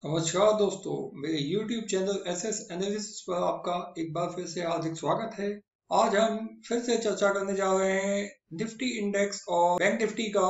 नमस्कार दोस्तों, मेरे YouTube चैनल एसएस एनालिसिस पर आपका एक बार फिर से हार्दिक स्वागत है। आज हम फिर से चर्चा करने जा रहे हैं निफ्टी इंडेक्स और बैंक निफ्टी का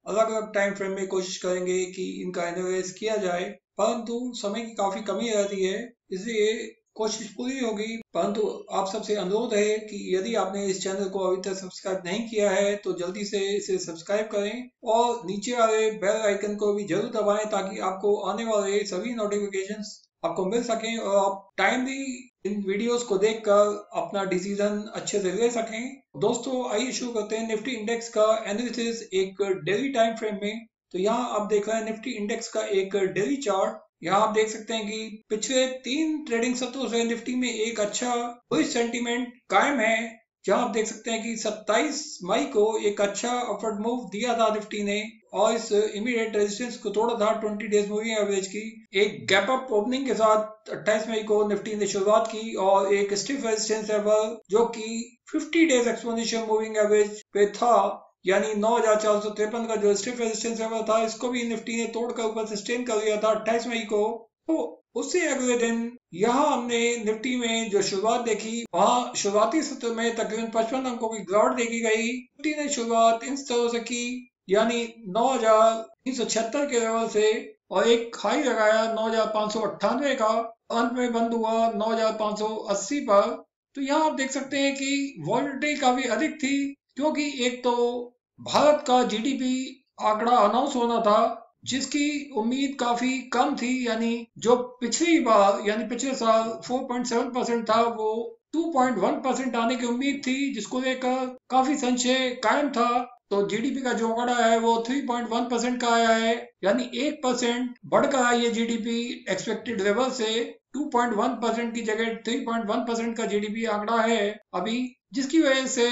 अलग अलग टाइम फ्रेम में। कोशिश करेंगे कि इनका एनालिसिस किया जाए, परंतु समय की काफी कमी रहती है, इसलिए कोशिश पूरी होगी। परंतु आप सबसे अनुरोध है कि यदि आपने इस चैनल को अभी तक सब्सक्राइब नहीं किया है तो जल्दी से इसे सब्सक्राइब करें और नीचे वाले बेल आइकन को भी जरूर दबाएं ताकि आपको आने वाले सभी नोटिफिकेशंस आपको मिल सकें और आप टाइमली इन वीडियोस को देखकर अपना डिसीजन अच्छे से ले सकें। दोस्तों, आइए शुरू करते हैं निफ्टी इंडेक्स का एनालिसिस एक डेली टाइम फ्रेम में। तो यहाँ आप देख रहे हैं निफ्टी इंडेक्स का एक डेली चार्ट। यहाँ आप देख सकते हैं कि पिछले 3 ट्रेडिंग सत्रों से निफ्टी में एक अच्छा बुलिश सेंटीमेंट कायम है। जहां आप देख सकते हैं कि 27 मई को एक अच्छा अपवर्ड मूव दिया था निफ्टी ने और इस इमीडिएट रेजिस्टेंस को तोड़ा था 20 डेज मूविंग एवरेज की। एक गैप अप ओपनिंग के साथ 28 मई को निफ्टी ने शुरुआत की और एक स्टिफ रेजिस्टेंस लेवल जो कि 50 डेज एक्सपोनेंशियल मूविंग एवरेज पे था, यानी 9453 का जो स्टिफ रेजिस्टेंस लेवल था, इसको भी निफ्टी ने तोड़कर ऊपर सस्टेन कर लिया था 28 मई को। तो उससे अगले दिन यहाँ हमने निफ्टी में जो शुरुआत देखी, वहां शुरुआती सत्र में तकरीबन 55 अंकों की गिरावट देखी गई। निफ्टी ने शुरुआत इस तरह से की, यानी 9376 के लेवल से और एक हाई लगाया 9598 का, अंत में बंद हुआ 9580 पर। तो यहाँ आप देख सकते हैं कि वॉलेटिलिटी काफी अधिक थी, क्योंकि एक तो भारत का जीडीपी आंकड़ा अनाउंस होना था जिसकी उम्मीद काफी कम थी, यानी जो पिछली बार यानी पिछले साल 4.7% था वो 2.1% आने की उम्मीद थी, जिसको लेकर काफी संशय कायम था। तो जीडीपी का जो आंकड़ा है वो 3.1% का आया है, यानी 1% बढ़कर आई है जीडीपी एक्सपेक्टेड लेवल से। 2.1% की जगह 3.1% का जीडीपी आंकड़ा है अभी, जिसकी वजह से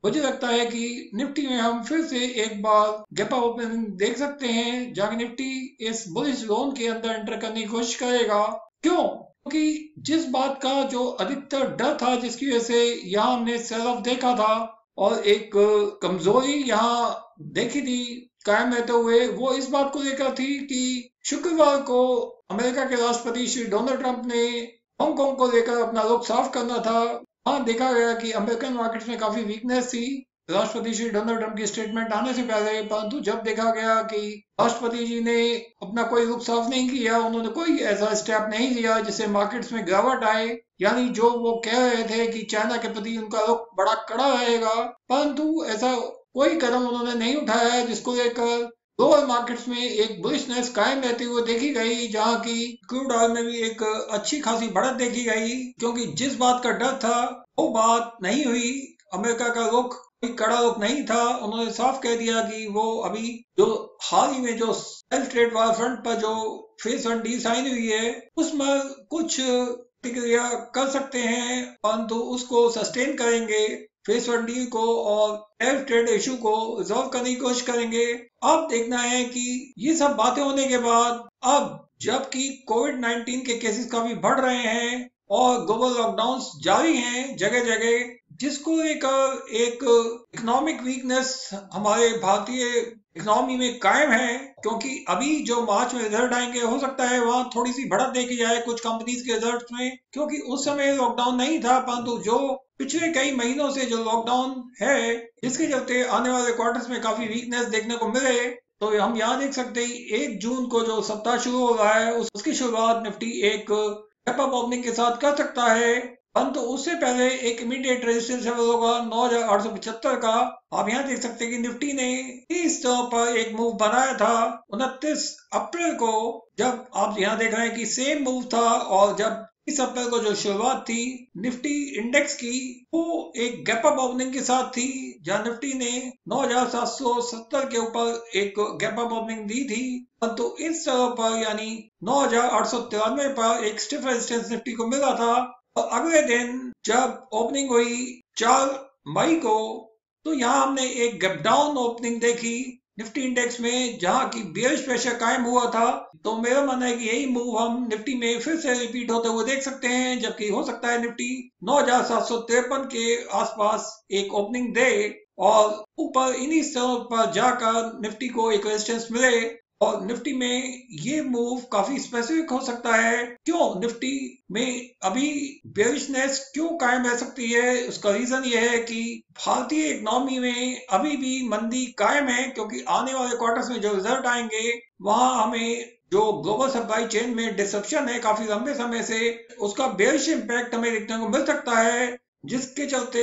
मुझे लगता है कि निफ्टी में हम फिर से एक बार गैप अप ओपनिंग देख सकते हैं, जहां निफ्टी इस बुलिश जोन के अंदर एंटर करने की कोशिश करेगा। क्यों? क्योंकि जिस बात का जो अधिकतर डर था, जिसकी वजह से यहाँ हमने सेल ऑफ देखा था और एक कमजोरी यहाँ देखी थी कायम रहते हुए, वो इस बात को लेकर थी कि शुक्रवार को अमेरिका के राष्ट्रपति श्री डोनाल्ड ट्रंप ने हांगकांग को लेकर अपना रुख साफ करना था। हाँ, देखा गया कि अमेरिकन मार्केट्स में काफी वीकनेस थी राष्ट्रपति श्री डोनाल्ड ट्रंप की स्टेटमेंट आने से पहले, परंतु जब देखा गया कि राष्ट्रपति जी ने अपना कोई रुख साफ नहीं किया, उन्होंने कोई ऐसा स्टेप नहीं लिया जिससे मार्केट्स में गिरावट आए, यानी जो वो कह रहे थे कि चाइना के प्रति उनका रुख बड़ा कड़ा रहेगा, परंतु ऐसा कोई कदम उन्होंने नहीं उठाया, जिसको लेकर ग्लोबल मार्केट्स में एक बुलिशनेस कायम रहती हुई देखी गई, जहां की क्रूड ऑयल में भी एक अच्छी खासी बढ़त देखी गई, क्योंकि जिस बात का डर था वो बात नहीं हुई। अमेरिका का रुख कोई कड़ा रुख नहीं था। उन्होंने साफ कह दिया कि वो अभी जो हाल ही में जो सेल्फ ट्रेड वार फ्रंट पर जो फेज 1 डील साइन हुई है, उसमें कुछ प्रतिक्रिया कर सकते हैं, परंतु उसको सस्टेन करेंगे फेज 1 डील को और सेल्फ ट्रेड इशू को रिजॉल्व करने की कोशिश करेंगे। अब देखना है कि ये सब बातें होने के बाद, अब जबकि कोविड-19 के केसेस काफी बढ़ रहे हैं और ग्लोबल लॉकडाउन्स जारी हैं जगह जगह, जिसको लेकर एक इकोनॉमिक वीकनेस हमारे भारतीय इकोनॉमी में कायम है, क्योंकि अभी जो मार्च में रिजल्ट आएंगे हो सकता है वहां थोड़ी सी बढ़त देखी जाए कुछ कंपनीज के रिजल्ट में, क्योंकि उस समय लॉकडाउन नहीं था, परंतु जो पिछले कई महीनों से जो लॉकडाउन है, जिसके चलते आने वाले क्वार्टर्स में काफी वीकनेस देखने को मिले। तो हम यहाँ देख सकते हैं 1 जून को जो सप्ताह शुरू हो रहा है उसकी शुरुआत निफ्टी एक गैप अप ओपनिंग के साथ कर सकता है, परंतु उससे पहले एक इमीडिएट रेजिस्टेंस लेवल होगा 9875 का। आप यहाँ देख सकते हैं कि निफ्टी ने इस तरह पर एक मूव बनाया था 29 अप्रैल को, जब आप यहाँ देख रहे हैं कि सेम मूव था, और जब इस अप्रैल को जो शुरुआत थी निफ्टी इंडेक्स की वो एक गैप अप ओपनिंग के साथ थी, जहां निफ्टी ने 9770 के ऊपर एक गैप अप ओपनिंग दी थी, परंतु इस तरह पर यानी 9893 पर एक स्टिफ रेजिस्टेंस निफ्टी को मिला था। और अगले दिन जब ओपनिंग हुई 4 मई को, तो यहाँ हमने एक गैप डाउन ओपनिंग देखी निफ्टी इंडेक्स में, जहां की बेयरिश प्रेशर कायम हुआ था। तो मेरा मानना है कि यही मूव हम निफ्टी में फिर से रिपीट होते हुए देख सकते हैं, जबकि हो सकता है निफ्टी 9753 के आसपास एक ओपनिंग दे और ऊपर इन्हीं स्तरों पर जाकर निफ्टी को एक रेजिस्टेंस मिले। और निफ्टी में ये मूव काफी स्पेसिफिक हो सकता है। क्यों निफ्टी में अभी बेरिशनेस क्यों कायम रह सकती है? उसका रीजन ये है कि भारतीय इकोनॉमी में अभी भी मंदी कायम है, क्योंकि आने वाले क्वार्टर्स में जो रिजल्ट आएंगे वहां हमें जो ग्लोबल सप्लाई चेन में डिसरप्शन है काफी लंबे समय से, उसका बेरिश इम्पैक्ट हमें देखने को मिल सकता है। जिसके चलते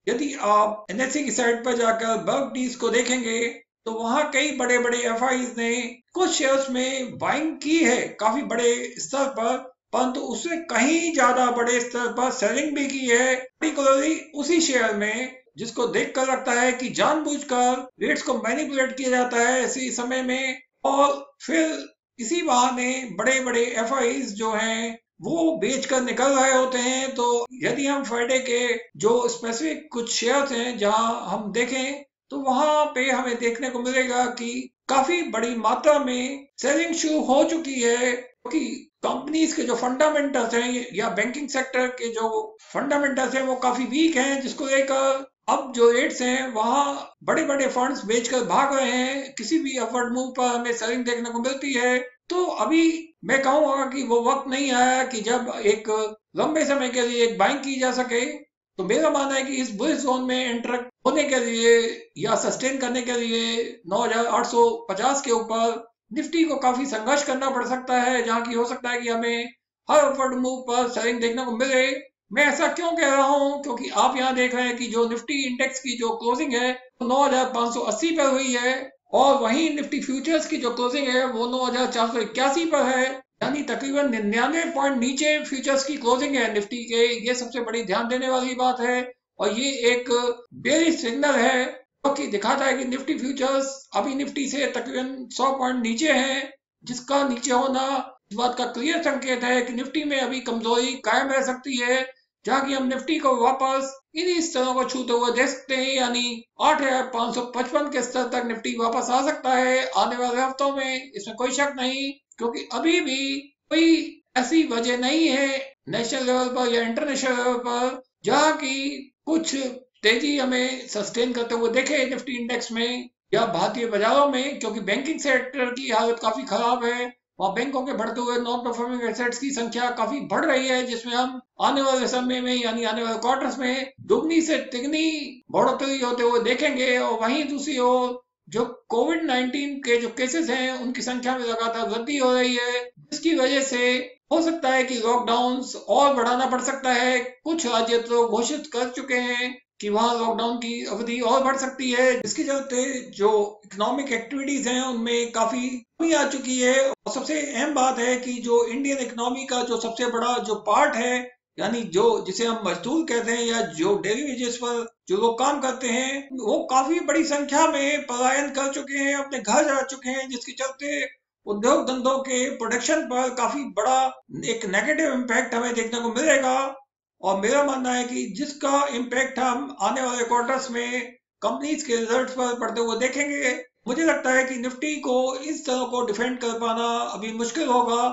यदि आप एनएसई की साइड पर जाकर बल्क डील्स को देखेंगे तो वहां कई बड़े बड़े एफआईज ने कुछ शेयर्स में बाइंग की है काफी बड़े स्तर पर, परंतु उससे कहीं ज्यादा बड़े स्तर पर सेलिंग भी की है, पर्टिकुलरली उसी शेयर में, जिसको देखकर लगता है कि जानबूझकर रेट्स को मैनिपुलेट किया जाता है ऐसे समय में। और फिर इसी बहाने बड़े बड़े एफआईज जो हैं वो बेच कर निकल रहे होते हैं। तो यदि हम फ्राइडे के जो स्पेसिफिक कुछ शेयर्स हैं जहां हम देखें तो वहां पे हमें देखने को मिलेगा कि काफी बड़ी मात्रा में सेलिंग शुरू हो चुकी है, क्योंकि कंपनीज के जो फंडामेंटल्स हैं या बैंकिंग सेक्टर के जो फंडामेंटल्स हैं वो काफी वीक हैं, जिसको लेकर अब जो रेट्स हैं वहां बड़े बड़े फंड्स बेचकर भाग रहे हैं। किसी भी अपवर्ड मूव पर हमें सेलिंग देखने को मिलती है। तो अभी मैं कहूंगा कि वो वक्त नहीं आया कि जब एक लंबे समय के लिए एक बाइंग की जा सके। तो मेरा मानना है कि इस बुलिश जोन में एंटर होने के लिए या सस्टेन करने के लिए 9,850 के ऊपर निफ्टी को काफी संघर्ष करना पड़ सकता है, जहां की हो सकता है कि हमें हर अपवर्ड मूव पर सेलिंग देखने को मिले। मैं ऐसा क्यों कह रहा हूं? क्योंकि आप यहां देख रहे हैं कि जो निफ्टी इंडेक्स की जो क्लोजिंग है वो 9,580 पर हुई है, और वहीं निफ्टी फ्यूचर्स की जो क्लोजिंग है वो 9,481 पर है, यानी तकरीबन 99 पॉइंट नीचे फ्यूचर्स की क्लोजिंग है निफ्टी के। ये सबसे बड़ी ध्यान देने वाली बात है, और ये एक बेरिश सिग्नल है जो कि दिखाता है कि निफ्टी फ्यूचर्स अभी निफ्टी से तकरीबन 100 पॉइंट नीचे है, जिसका नीचे होना इस बात का क्लियर संकेत है कि निफ्टी में अभी कमजोरी कायम रह सकती है, जहां की हम निफ्टी को वापस इन्हीं स्तरों को छूते हुए देख सकते हैं, यानी 8,555 के स्तर तक निफ्टी वापस आ सकता है आने वाले हफ्तों में। इसमें कोई शक नहीं, क्योंकि अभी भी कोई ऐसी वजह नहीं है नेशनल लेवल पर या इंटरनेशनल लेवल पर जहां की कुछ तेजी हमें सस्टेन करते हुए देखे निफ्टी इंडेक्स में या भारतीय बाजारों में, क्योंकि बैंकिंग सेक्टर की हालत काफी खराब है। वहाँ बैंकों के बढ़ते हुए नॉन परफॉर्मिंग एसेट्स की संख्या काफी बढ़ रही है, जिसमें हम आने वाले समय में यानी आने वाले क्वार्टर्स में दुगनी से तिगनी बढ़ोतरी होते हुए देखेंगे। और वहीं दूसरी ओर जो कोविड-19 के जो केसेस हैं उनकी संख्या में लगातार वृद्धि हो रही है, जिसकी वजह से हो सकता है कि लॉकडाउन्स और बढ़ाना पड़ सकता है। कुछ राज्य तो घोषित कर चुके हैं कि वहां लॉकडाउन की अवधि और बढ़ सकती है, जिसके चलते जो इकोनॉमिक एक्टिविटीज हैं उनमें काफी कमी आ चुकी है। और सबसे अहम बात है कि जो इंडियन इकोनॉमी का जो सबसे बड़ा जो पार्ट है, यानी जो जिसे हम मजदूर कहते हैं या जो डेली वेजेस पर जो लोग काम करते हैं, वो काफी बड़ी संख्या में पलायन कर चुके हैं, अपने घर जा चुके हैं, जिसके चलते उद्योग धंधों के प्रोडक्शन पर काफी बड़ा एक नेगेटिव इम्पैक्ट हमें देखने को मिलेगा। और मेरा मानना है कि जिसका इम्पैक्ट हम आने वाले क्वार्टर्स में कंपनीज के रिजल्ट्स पर पड़ते हुए देखेंगे, मुझे लगता है कि निफ्टी को इस तरह को डिफेंड कर पाना अभी मुश्किल होगा।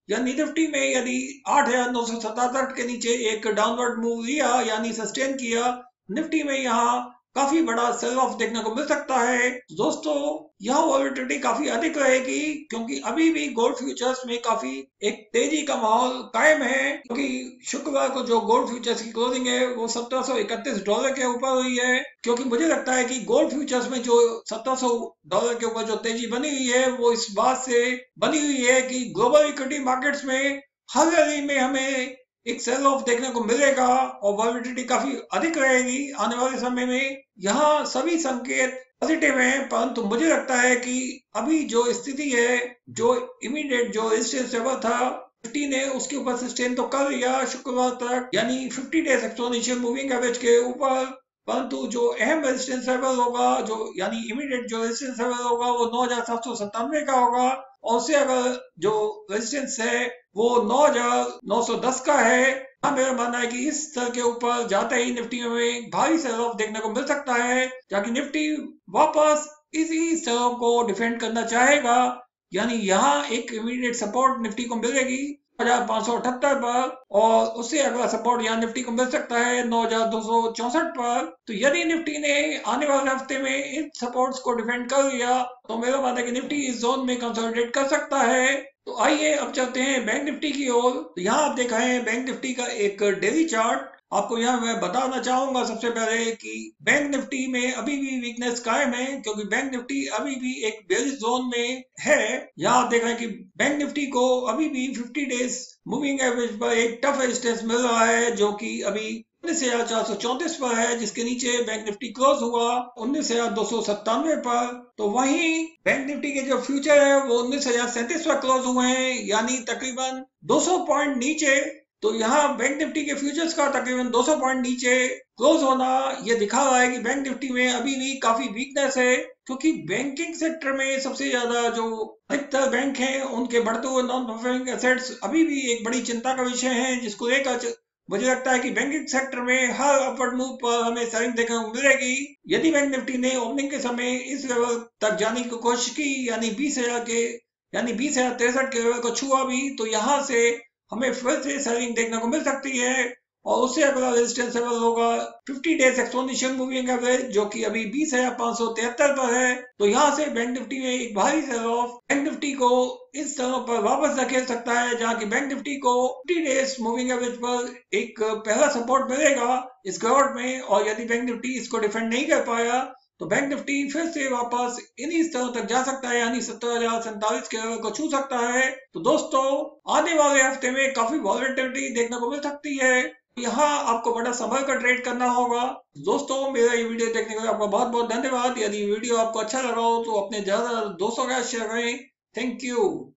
यानी निफ्टी में यदि 8,977 के नीचे एक डाउनवर्ड मूव लिया यानी सस्टेन किया, निफ्टी में यहाँ काफी बड़ा सेल ऑफ देखने को मिल सकता है। दोस्तों, यहाँ वॉलेटिलिटी काफी अधिक रहेगी, क्योंकि अभी भी गोल्ड फ्यूचर्स में काफी एक तेजी का माहौल कायम है, क्योंकि शुक्रवार को जो गोल्ड फ्यूचर्स की क्लोजिंग है वो $1731 के ऊपर हुई है। क्योंकि मुझे लगता है कि गोल्ड फ्यूचर्स में जो $1700 के ऊपर जो तेजी बनी हुई है वो इस बात से बनी हुई है कि ग्लोबल इक्विटी मार्केट्स में हर रैली में हमें एक सेल ऑफ देखने को मिलेगा और वॉलेटिलिटी काफी अधिक रहेगी आने वाले समय में। यहाँ सभी संकेत पॉजिटिव हैं, परंतु मुझे लगता है कि अभी जो स्थिति है, जो इमीडिएट जो रेजिस्टेंस लेवल था निफ्टी ने उसके ऊपर सस्टेन तो कर लिया शुक्रवार तक, यानी 50 डेज एक्सपोनेंशियल मूविंग एवरेज के ऊपर, परंतु जो अहम रेजिस्टेंस लेवल होगा, जो यानी इमीडिएट जो रेजिस्टेंस लेवल होगा वो 9,797 का होगा, और उससे अगर जो रेजिस्टेंस है वो 9,910 का है। हाँ, मेरा मानना है कि इस स्तर के ऊपर जाते ही निफ्टी में भारी सेल ऑफ देखने को मिल सकता है, ताकि निफ्टी वापस इसी स्तर को डिफेंड करना चाहेगा। यानी यहाँ एक इमीडिएट सपोर्ट निफ्टी को मिलेगी 9,578 पर, और उससे अगला सपोर्ट यहाँ निफ्टी को मिल सकता है 9,264 पर। तो यदि निफ्टी ने आने वाले हफ्ते में इन सपोर्ट्स को डिफेंड कर लिया तो मेरा मानना है कि निफ्टी इस जोन में कंसोलिडेट कर सकता है। तो आइए अब चलते हैं बैंक निफ्टी की ओर। तो यहाँ आप देख रहे हैं बैंक निफ्टी का एक डेली चार्ट। आपको यहाँ मैं बताना चाहूंगा सबसे पहले कि बैंक निफ्टी में अभी भी वीकनेस कायम है, क्योंकि बैंक निफ्टी अभी भी एक बेरिश जोन में है। यहाँ आप देख रहे हैं कि बैंक निफ्टी को अभी भी 50 डेज मूविंग एवरेज पर एक टफ रेजिस्टेंस मिल रहा है, जो कि अभी 19,434 पर है, जिसके नीचे बैंक निफ्टी क्लोज हुआ 19,297 पर। तो वहीं बैंक निफ्टी के जो फ्यूचर है वो 19,037 पर क्लोज हुए हैं, यानी तकरीबन 200 पॉइंट नीचे। तो यहाँ बैंक निफ्टी के फ्यूचर्स का तकरीबन 200 पॉइंट नीचे क्लोज होना ये दिखा रहा है कि बैंक निफ्टी में अभी भी काफी वीकनेस है, क्योंकि बैंकिंग सेक्टर में सबसे ज्यादा जो अधिकतर बैंक हैं उनके बढ़ते हुए नॉन परफॉर्मिंग एसेट्स अभी भी एक बड़ी चिंता का विषय है, जिसको लेकर मुझे लगता है कि बैंकिंग सेक्टर में हर अपवर्ड मूव पर हमें सेलिंग देखने को मिलेगी। यदि बैंक निफ्टी ने ओपनिंग के समय इस लेवल तक जाने की कोशिश की, यानी 20,063 के लेवल को छुआ भी, तो यहाँ से हमें फिर से सेलिंग देखने को मिल सकती है। और उससे अगला रेजिस्टेंस लेवल होगा 50 डेज एक्सपोनेंशियल मूविंग एवरेज, जो कि अभी 20,573 पर है। तो यहाँ से बैंक निफ्टी में एक भारी सेल ऑफ बैंक निफ्टी को इस तरह पर वापस धकेल सकता है, जहाँ की बैंक निफ्टी को 50 डेज मूविंग एवरेज पर एक पहला सपोर्ट मिलेगा इस ग्राउंड में। और यदि बैंक निफ्टी इसको डिफेंड नहीं कर पाया तो बैंक निफ्टी फिर से वापस इन्हीं स्तरों तक जा सकता है, यानी 17,047 के लेवल को छू सकता है। तो दोस्तों आने वाले हफ्ते में काफी वॉलेटिलिटी देखने को मिल सकती है। यहाँ आपको बड़ा संभल कर ट्रेड करना होगा। दोस्तों मेरा ये वीडियो देखने के लिए आपका बहुत बहुत धन्यवाद। यदि वीडियो आपको अच्छा लगा हो तो अपने ज्यादा दोस्तों के साथ शेयर करें। Thank you.